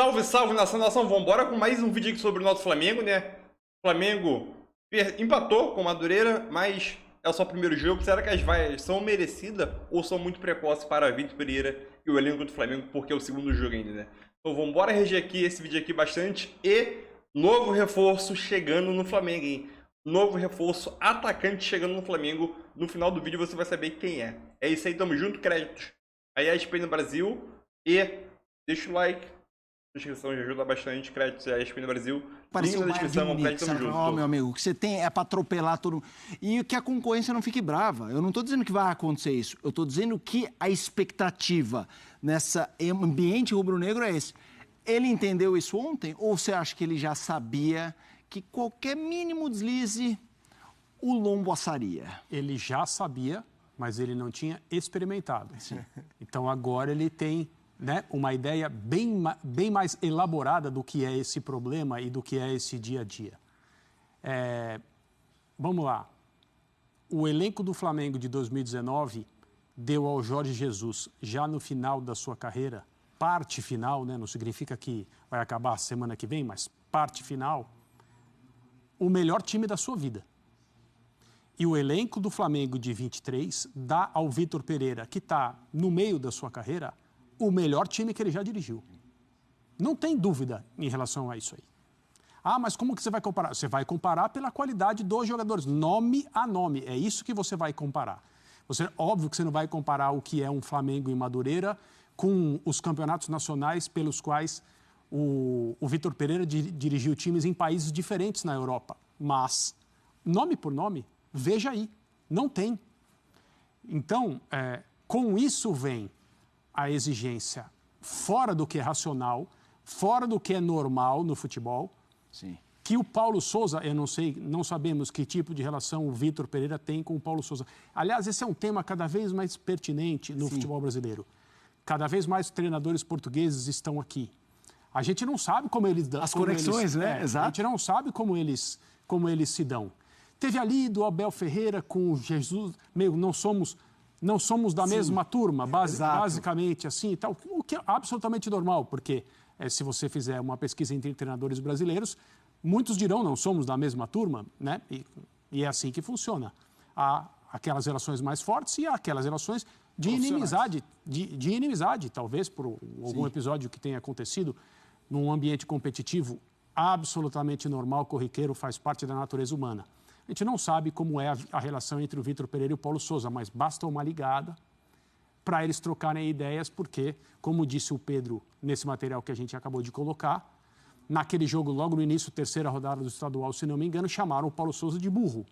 Salve, salve, nação, vambora com mais um vídeo aqui sobre o nosso Flamengo, né? Flamengo empatou com o Madureira, mas é só o primeiro jogo. Será que as vaias são merecidas ou são muito precoces para Vitor Pereira e o elenco do Flamengo, porque é o segundo jogo ainda, né? Então vambora reger aqui esse vídeo aqui bastante. E novo reforço chegando no Flamengo, hein? Novo reforço atacante chegando no Flamengo. No final do vídeo você vai saber quem é. É isso aí, tamo junto, créditos. Aí a ESPN no Brasil e deixa o like. A descrição já ajuda bastante, créditos a ESPN no Brasil. Link na descrição, crédito, tamo junto. Meu amigo, o que você tem é para atropelar todo mundo. E que a concorrência não fique brava. Eu não estou dizendo que vai acontecer isso. Eu estou dizendo que a expectativa nessa ambiente rubro-negro é esse. Ele entendeu isso ontem ou você acha que ele já sabia que qualquer mínimo deslize, o lombo assaria? Ele já sabia, mas ele não tinha experimentado. Então agora ele tem, né, uma ideia bem mais elaborada do que é esse problema e do que é esse dia a dia. Vamos lá. O elenco do Flamengo de 2019 deu ao Jorge Jesus, já no final da sua carreira, parte final, né, não significa que vai acabar a semana que vem, mas parte final, o melhor time da sua vida. E o elenco do Flamengo de 23 dá ao Vitor Pereira, que está no meio da sua carreira, o melhor time que ele já dirigiu. Não tem dúvida em relação a isso aí. Ah, mas como que você vai comparar? Você vai comparar pela qualidade dos jogadores, nome a nome. É isso que você vai comparar. Óbvio que você não vai comparar o que é um Flamengo em Madureira com os campeonatos nacionais pelos quais o Vitor Pereira dirigiu times em países diferentes na Europa. Mas, nome por nome, veja aí, não tem. Então, com isso vem a exigência fora do que é racional, fora do que é normal no futebol. Sim. Que o Paulo Sousa, eu não sei, não sabemos que tipo de relação o Vitor Pereira tem com o Paulo Sousa. Aliás, esse é um tema cada vez mais pertinente no futebol brasileiro. Cada vez mais treinadores portugueses estão aqui. A gente não sabe como eles dão. As conexões, né? Exato. A gente não sabe como eles se dão. Teve ali do Abel Ferreira com o Jesus, não somos da mesma turma, basicamente assim e tal, o que é absolutamente normal, porque se você fizer uma pesquisa entre treinadores brasileiros, muitos dirão não somos da mesma turma, né? E é assim que funciona. Há aquelas relações mais fortes e há aquelas relações de inimizade, talvez por algum episódio que tenha acontecido num ambiente competitivo absolutamente normal, corriqueiro, faz parte da natureza humana. A gente não sabe como é a relação entre o Vitor Pereira e o Paulo Sousa, mas basta uma ligada para eles trocarem ideias, porque, como disse o Pedro nesse material que a gente acabou de colocar, naquele jogo, logo no início, terceira rodada do estadual, se não me engano, chamaram o Paulo Sousa de burro.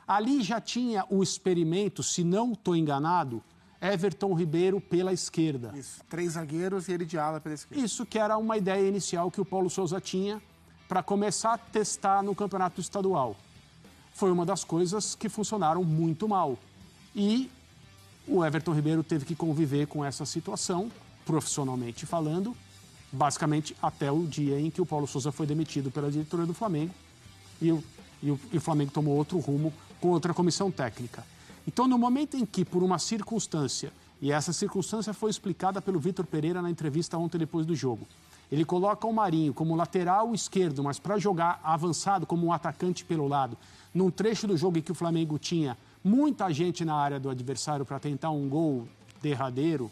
Ali já tinha o experimento, se não estou enganado, Everton Ribeiro pela esquerda. Isso, 3 zagueiros e ele de ala pela esquerda. Isso que era uma ideia inicial que o Paulo Sousa tinha para começar a testar no campeonato estadual. Foi uma das coisas que funcionaram muito mal. E o Everton Ribeiro teve que conviver com essa situação, profissionalmente falando, basicamente até o dia em que o Paulo Sousa foi demitido pela diretoria do Flamengo e o Flamengo tomou outro rumo com outra comissão técnica. Então, no momento em que, por uma circunstância, e essa circunstância foi explicada pelo Vitor Pereira na entrevista ontem depois do jogo, ele coloca o Marinho como lateral esquerdo, mas para jogar avançado como um atacante pelo lado, num trecho do jogo em que o Flamengo tinha muita gente na área do adversário para tentar um gol derradeiro,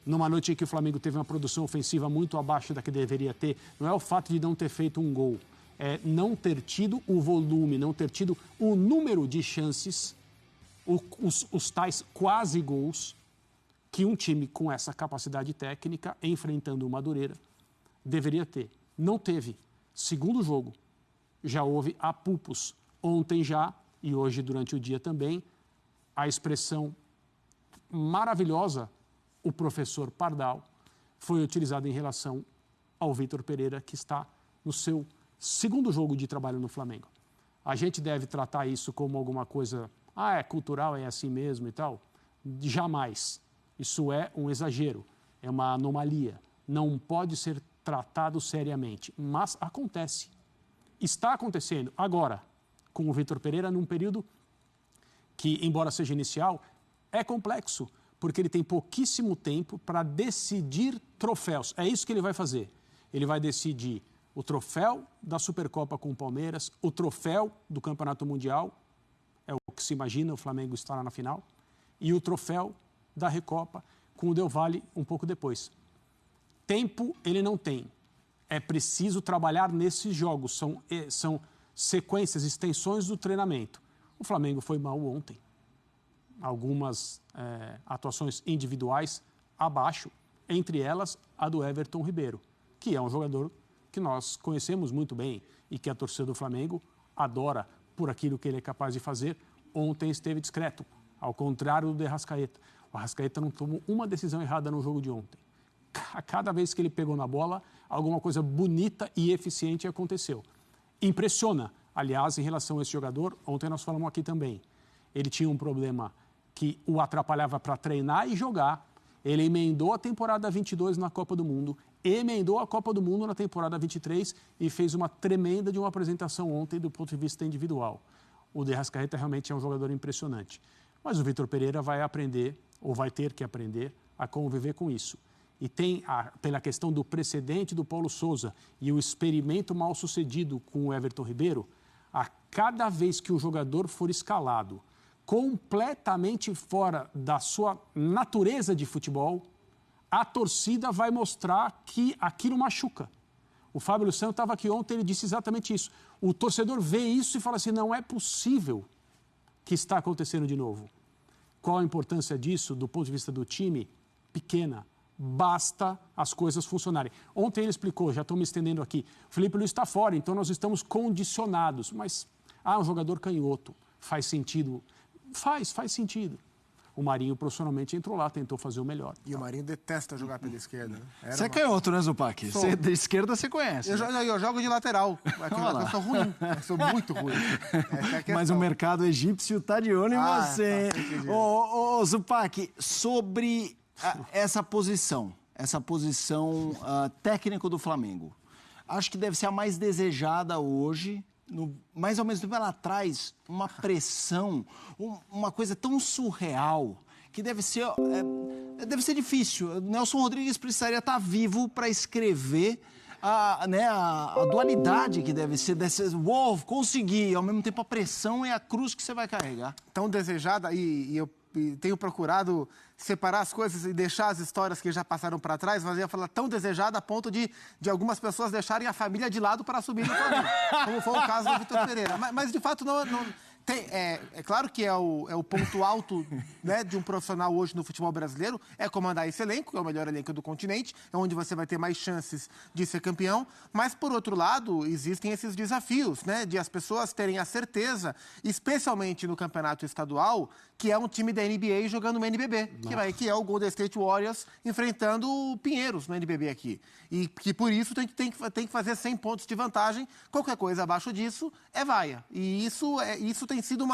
numa noite em que o Flamengo teve uma produção ofensiva muito abaixo da que deveria ter, não é o fato de não ter feito um gol, é não ter tido o volume, não ter tido o número de chances, os tais quase gols que um time com essa capacidade técnica, enfrentando o Madureira, deveria ter. Não teve. Segundo jogo, já houve apupos. Ontem já, e hoje durante o dia também, a expressão maravilhosa, o professor Pardal, foi utilizada em relação ao Vitor Pereira, que está no seu segundo jogo de trabalho no Flamengo. A gente deve tratar isso como alguma coisa, é cultural, é assim mesmo e tal. Jamais. Isso é um exagero, é uma anomalia. Não pode ser tratado seriamente, mas acontece. Está acontecendo agora, com o Vitor Pereira, num período que, embora seja inicial, é complexo, porque ele tem pouquíssimo tempo para decidir troféus. É isso que ele vai fazer. Ele vai decidir o troféu da Supercopa com o Palmeiras, o troféu do Campeonato Mundial, é o que se imagina, o Flamengo estará na final, e o troféu da Recopa com o Del Valle um pouco depois. Tempo ele não tem. É preciso trabalhar nesses jogos, são sequências, extensões do treinamento. O Flamengo foi mal ontem. Algumas atuações individuais abaixo, entre elas a do Everton Ribeiro, que é um jogador que nós conhecemos muito bem e que a torcida do Flamengo adora por aquilo que ele é capaz de fazer. Ontem esteve discreto, ao contrário do de Arrascaeta. O Arrascaeta não tomou uma decisão errada no jogo de ontem. A cada vez que ele pegou na bola, alguma coisa bonita e eficiente aconteceu. Impressiona, aliás, em relação a esse jogador, ontem nós falamos aqui também. Ele tinha um problema que o atrapalhava para treinar e jogar. Ele emendou a temporada 22 na Copa do Mundo, emendou a Copa do Mundo na temporada 23 e fez uma tremenda de uma apresentação ontem do ponto de vista individual. O de Arrascaeta realmente é um jogador impressionante. Mas o Vitor Pereira vai aprender, ou vai ter que aprender, a conviver com isso. E tem, pela questão do precedente do Paulo Sousa e o experimento mal sucedido com o Everton Ribeiro, a cada vez que o jogador for escalado completamente fora da sua natureza de futebol, a torcida vai mostrar que aquilo machuca. O Fábio Luciano estava aqui ontem, ele disse exatamente isso. O torcedor vê isso e fala assim, não é possível que está acontecendo de novo. Qual a importância disso do ponto de vista do time? Pequena. Basta as coisas funcionarem. Ontem ele explicou, já estou me estendendo aqui, o Felipe Luiz está fora, então nós estamos condicionados. Mas, um jogador canhoto, faz sentido? Faz sentido. O Marinho profissionalmente entrou lá, tentou fazer o melhor. E o Marinho detesta jogar pela esquerda. Né? Você é canhoto, né, Zupac? Sou. De esquerda você conhece. Eu jogo de lateral. Eu sou ruim. Eu sou muito ruim. Mas o mercado egípcio está de olho em você. Tá, ô, Zupac, sobre essa posição técnico do Flamengo, acho que deve ser a mais desejada hoje, mas ao mesmo tempo ela traz uma pressão, uma coisa tão surreal que deve ser difícil. Nelson Rodrigues precisaria estar vivo para escrever a dualidade que deve ser conseguir, ao mesmo tempo a pressão e a cruz que você vai carregar. Tão desejada, e eu tenho procurado separar as coisas e deixar as histórias que já passaram para trás, mas eu ia falar tão desejada a ponto de algumas pessoas deixarem a família de lado para subir no Flamengo, como foi o caso do Vitor Pereira. Mas de fato, não tem, é claro que é o ponto alto, né, de um profissional hoje no futebol brasileiro, é comandar esse elenco, que é o melhor elenco do continente, é onde você vai ter mais chances de ser campeão, mas, por outro lado, existem esses desafios, né, de as pessoas terem a certeza, especialmente no campeonato estadual, que é um time da NBA jogando no NBB, que é o Golden State Warriors enfrentando o Pinheiros no NBB aqui. E que, por isso, tem que fazer 100 pontos de vantagem, qualquer coisa abaixo disso é vaia. E isso tem sido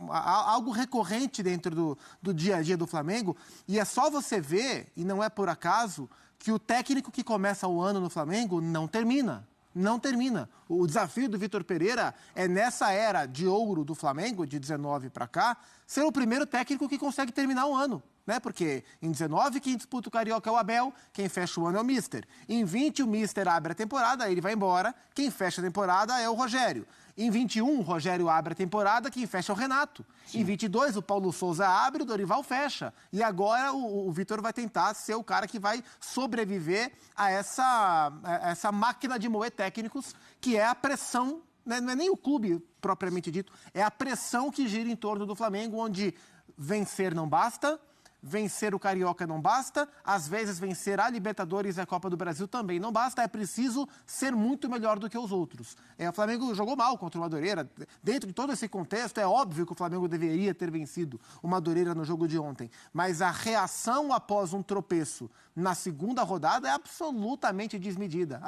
algo recorrente dentro do dia a dia do Flamengo, e é só você ver, e não é por acaso, que o técnico que começa o ano no Flamengo não termina. Não termina. O desafio do Vitor Pereira é, nessa era de ouro do Flamengo, de 19 para cá, ser o primeiro técnico que consegue terminar o ano. Né? Porque em 19, quem disputa o Carioca é o Abel, quem fecha o ano é o Mister. Em 20, o Mister abre a temporada, ele vai embora, quem fecha a temporada é o Rogério. Em 21, o Rogério abre a temporada, quem fecha é o Renato. Sim. Em 22, o Paulo Sousa abre, o Dorival fecha. E agora o Vitor vai tentar ser o cara que vai sobreviver a essa máquina de moer técnicos, que é a pressão, né? Não é nem o clube propriamente dito, é a pressão que gira em torno do Flamengo, onde vencer não basta, vencer o Carioca não basta, às vezes vencer a Libertadores e a Copa do Brasil também não basta, é preciso ser muito melhor do que os outros. O Flamengo jogou mal contra o Madureira, dentro de todo esse contexto é óbvio que o Flamengo deveria ter vencido o Madureira no jogo de ontem, mas a reação após um tropeço na segunda rodada é absolutamente desmedida,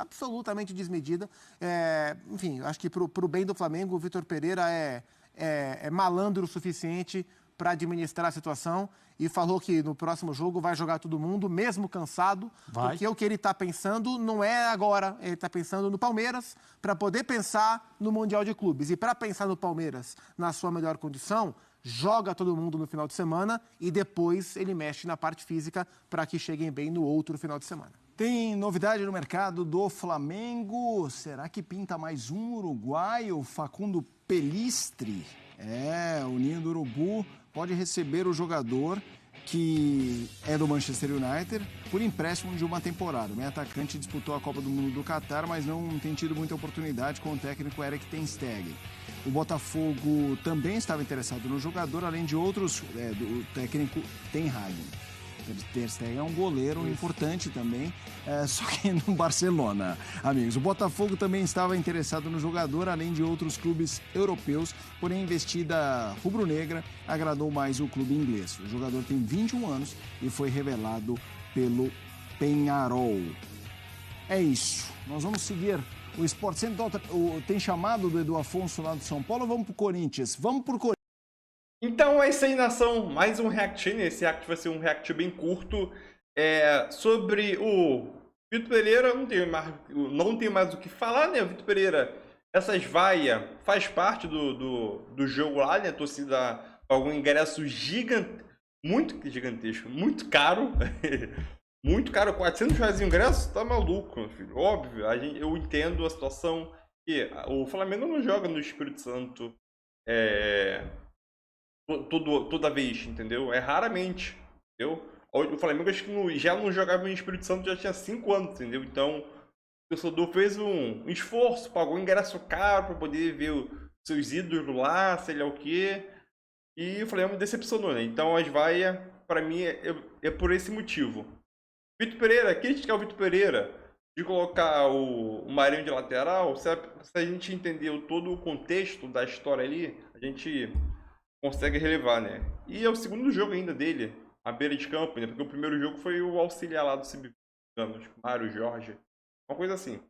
enfim, acho que pro bem do Flamengo, o Vitor Pereira é malandro o suficiente para administrar a situação e falou que no próximo jogo vai jogar todo mundo, mesmo cansado, porque o que ele está pensando não é agora, ele está pensando no Palmeiras, para poder pensar no Mundial de Clubes. E para pensar no Palmeiras na sua melhor condição, joga todo mundo no final de semana e depois ele mexe na parte física para que cheguem bem no outro final de semana. Tem novidade no mercado do Flamengo. Será que pinta mais um uruguaio, Facundo Pelistri? O Ninho do Urubu pode receber o jogador que é do Manchester United por empréstimo de uma temporada. O meio-atacante disputou a Copa do Mundo do Catar, mas não tem tido muita oportunidade com o técnico Erik ten Stegen. O Botafogo também estava interessado no jogador, além de outros, do técnico Ten Hag. Ter Stegen é um goleiro importante também, só que no Barcelona, amigos. O Botafogo também estava interessado no jogador, além de outros clubes europeus, porém a investida rubro-negra agradou mais o clube inglês. O jogador tem 21 anos e foi revelado pelo Peñarol. É isso, nós vamos seguir o Sport Center. Tem chamado do Edu Afonso lá do São Paulo, vamos pro Corinthians? Vamos pro Corinthians. Então é isso aí, nação. Mais um react, né? Esse react vai ser um react bem curto. Sobre o Vitor Pereira, não tem mais o que falar, né? O Vitor Pereira, essas vaias faz parte do jogo lá, né? A torcida pagou um ingresso muito gigantesco, muito caro. Muito caro, R$400 de ingresso, tá maluco, meu filho. Óbvio, eu entendo a situação que o Flamengo não joga no Espírito Santo toda vez, entendeu? É raramente, entendeu? O Flamengo acho que já não jogava no Espírito Santo já tinha 5 anos, entendeu? Então, o torcedor fez um esforço, pagou um ingresso caro para poder ver os seus ídolos lá, sei lá o quê. E o Flamengo decepcionou, né? Então, as vaias, para mim, é por esse motivo. Vitor Pereira, criticar o Vitor Pereira de colocar o Marinho de lateral, se a gente entendeu todo o contexto da história ali, a gente consegue relevar, né? E é o segundo jogo ainda dele, à beira de campo, né? Porque o primeiro jogo foi o auxiliar lá do Sub-20, Mário Jorge, uma coisa assim.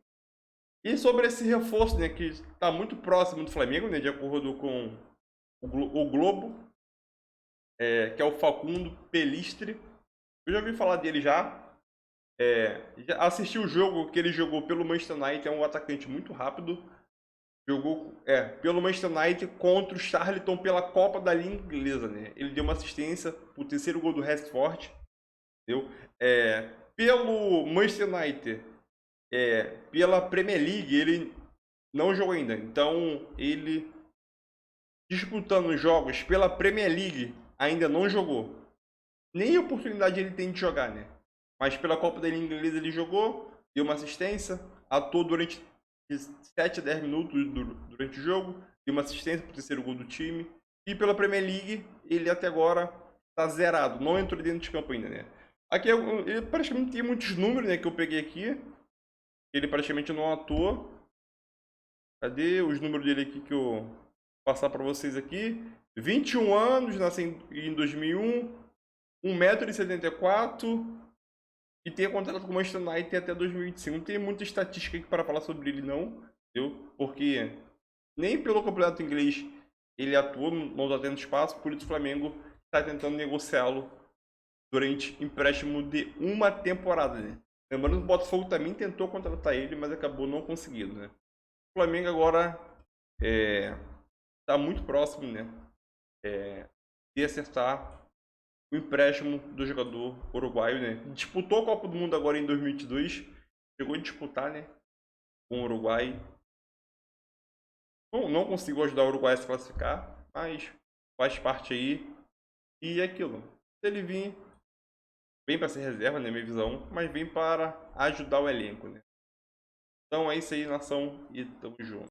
E sobre esse reforço, né, que está muito próximo do Flamengo, né, de acordo com o Globo, que é o Facundo Pelistri. Eu já ouvi falar dele já. Já assisti o jogo que ele jogou pelo Manchester United, é um atacante muito rápido. Jogou pelo Manchester United contra o Charlton pela Copa da Liga Inglesa, né? Ele deu uma assistência pro terceiro gol do Rashford, entendeu? Pelo Manchester United, pela Premier League, ele não jogou ainda. Então, ele disputando jogos pela Premier League ainda não jogou. Nem oportunidade ele tem de jogar, né? Mas pela Copa da Liga Inglesa ele jogou, deu uma assistência, atuou durante 7 a 10 minutos durante o jogo, deu uma assistência para o terceiro gol do time. E pela Premier League, ele até agora está zerado, não entrou dentro de campo ainda, né? Aqui ele praticamente tem muitos números, né, que eu peguei aqui. Ele praticamente não atuou. Cadê os números dele aqui que eu vou passar para vocês aqui? 21 anos, nasceu em 2001, 1,74 m. E tem contrato com o Manchester United até 2025. Não tem muita estatística aqui para falar sobre ele, não. Entendeu? Porque nem pelo campeonato inglês ele atuou, não está tendo espaço. Por isso o Flamengo está tentando negociá-lo durante empréstimo de uma temporada, né? Lembrando que o Botafogo também tentou contratar ele, mas acabou não conseguindo, né? O Flamengo agora está muito próximo, né? De acertar o empréstimo do jogador uruguaio, né? Disputou a Copa do Mundo agora em 2022. Chegou a disputar, né? Com o Uruguai. Bom, não conseguiu ajudar o Uruguai a se classificar, mas faz parte aí. E é aquilo. Se ele vem para ser reserva, né? Minha visão, mas vem para ajudar o elenco, né? Então é isso aí, nação, e tamo junto.